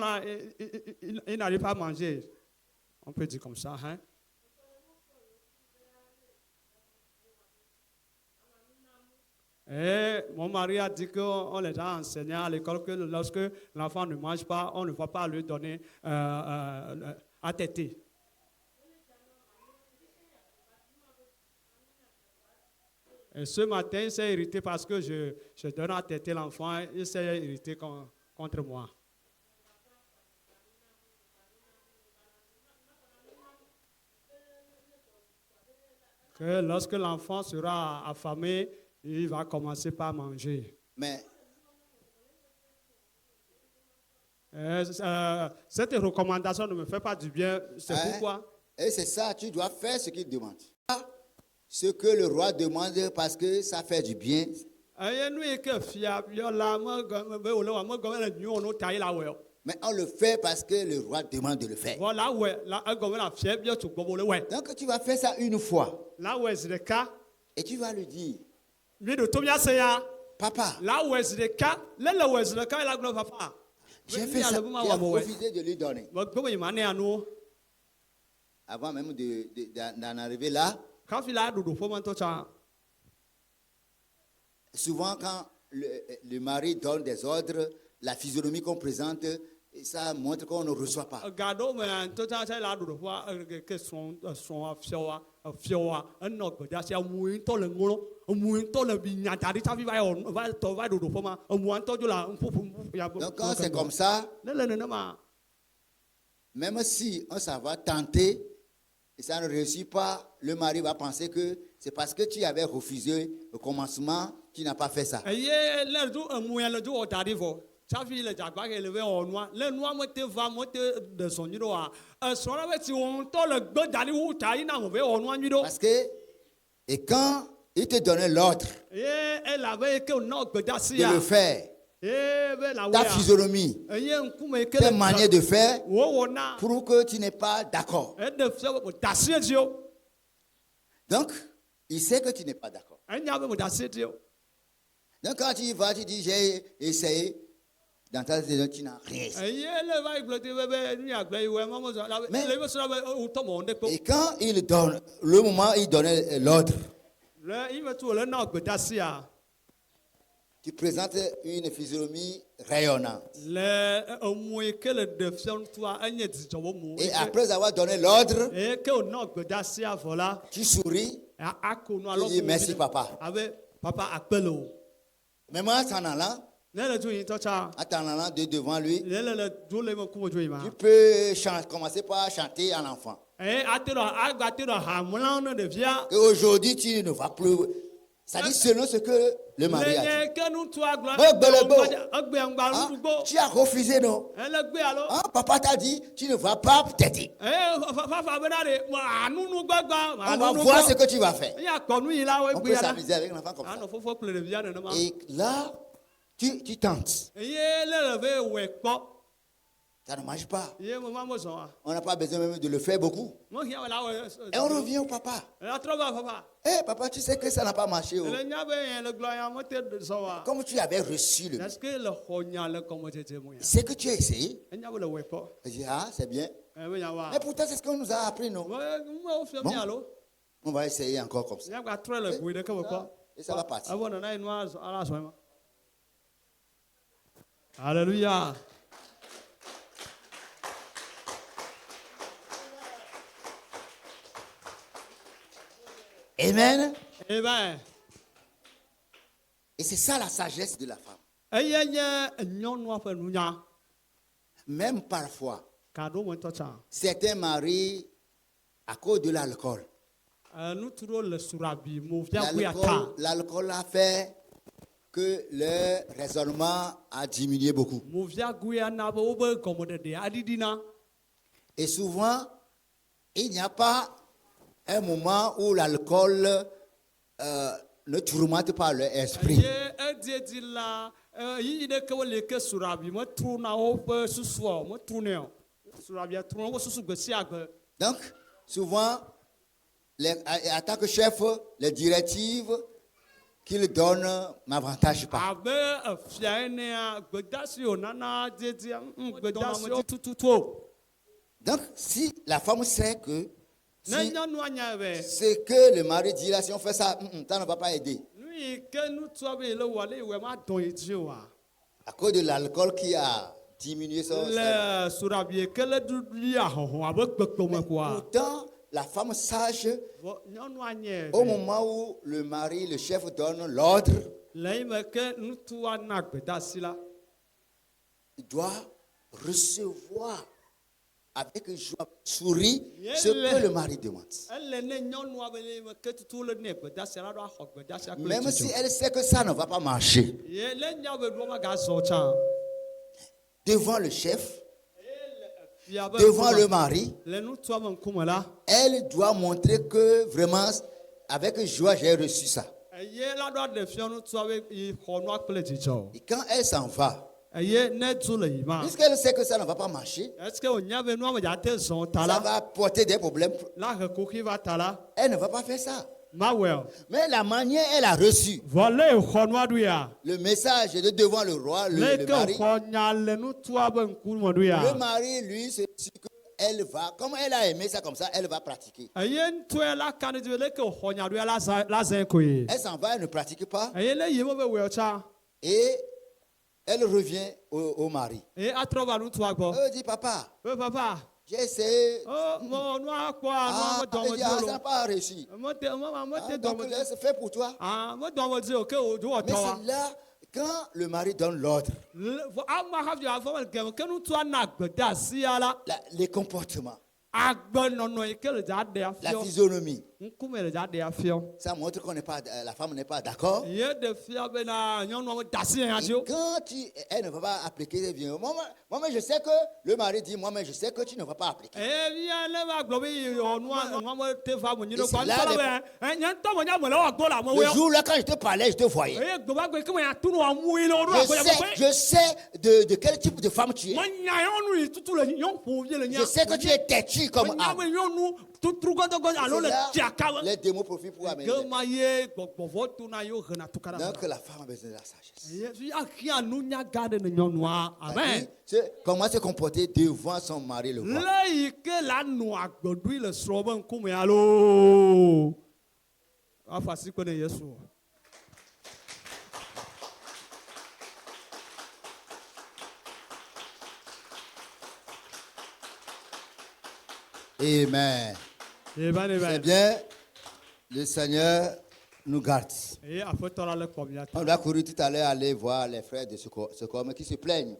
l'enfant, il n'arrive pas à manger. On peut dire comme ça, hein? Et mon mari a dit qu'on les a enseignés à l'école que lorsque l'enfant ne mange pas, on ne va pas lui donner à téter. Et ce matin, il s'est irrité parce que je donne à téter l'enfant. Il s'est irrité contre moi. Que lorsque l'enfant sera affamé, il va commencer par manger. Mais cette recommandation ne me fait pas du bien. C'est pourquoi. Et c'est ça, tu dois faire ce qu'il demande. Ce que le roi demande parce que ça fait du bien. Mais on le fait parce que le roi demande de le faire. Donc tu vas faire ça une fois. Et tu vas lui dire, papa, j'ai fait ça, j'ai refusé de lui donner. Avant même d'en arriver là, souvent quand le mari donne des ordres, la physionomie qu'on présente, ça montre qu'on ne reçoit pas. Donc quand c'est comme ça, même si on s'en va tenter et ça ne réussit pas, le mari va penser que c'est parce que tu avais refusé au commencement, tu n'as pas fait ça. Parce que, et quand il te donnait l'ordre de le faire, ta physionomie, tes manières de faire, pour que tu n'es pas d'accord. Donc, il sait que tu n'es pas d'accord. Donc, quand tu y vas, tu dis, j'ai essayé. Dans ta tête, tu n'as rien essayé. Et quand il donne, le moment où il donnait l'ordre, tu présentes une physionomie rayonnante. Et après avoir donné l'ordre, tu souris, tu dis merci papa. Mais moi, en allant devant lui, tu peux commencer par chanter à l'enfant. Aujourd'hui, tu ne vas plus. Ça dit selon ce que le mari a dit. Tu as refusé, non? Papa t'a dit, tu ne vas pas t'aider. On va voir ce que tu vas faire. On peut s'amuser avec l'enfant comme ça. Et là, tu tentes. Ça ne marche pas. On n'a pas besoin même de le faire beaucoup. Et on revient au papa. Papa, tu sais que ça n'a pas marché. Comme tu avais reçu le c'est que tu as essayé. Je dis, c'est bien. Mais pourtant, c'est ce qu'on nous a appris, non? Bon, on va essayer encore comme ça. Et ça va partir. Alléluia. Amen. Amen. Et c'est ça la sagesse de la femme. Même parfois, certains maris, à cause de l'alcool, l'alcool a fait que leur raisonnement a diminué beaucoup. Et souvent, il n'y a pas un moment où l'alcool ne tourmente pas leur esprit. Donc, souvent, en tant que chef, les directives qu'il donne m'avantage pas. Donc, si la femme sait que ce que le mari dit là, si on fait ça, ça ne va pas aider. À cause de l'alcool qui a diminué son pourtant, la femme sage, au moment où le mari, le chef donne l'ordre, il doit recevoir avec joie, sourire, ce que le mari demande. Même si elle sait que ça ne va pas marcher. Devant le chef, devant le mari, elle doit montrer que vraiment, avec joie, j'ai reçu ça. Et quand elle s'en va, puisqu'elle sait que ça ne va pas marcher, ça va porter des problèmes. Elle ne va pas faire ça. Mais la manière elle a reçu le message de devant le roi, le mari, lui, c'est sûr qu'elle va, comme elle a aimé ça comme ça, elle va pratiquer. Elle s'en va, elle ne pratique pas. Et elle revient au mari. Elle dit, papa, j'ai essayé. Ça n'a pas réussi. Donc, laisse faire pour toi. Mais c'est là, quand le mari donne l'ordre, les comportements, la physionomie, ça montre qu'on n'est pas, la femme n'est pas d'accord. Quand elle ne va pas appliquer, moi, je sais que le mari dit, moi, mais je sais que tu ne vas pas appliquer. Le jour là, quand je te parlais, je te voyais. Je sais de quel type de femme tu es. Je sais que tu es têtu comme âme. Les démons profitent pour amener. Donc la femme a besoin de la sagesse. Amen. Comment se comporter devant son mari le roi. Amen. C'est bien. Le Seigneur nous garde. On doit courir tout à l'heure aller voir les frères de secours qui se plaignent.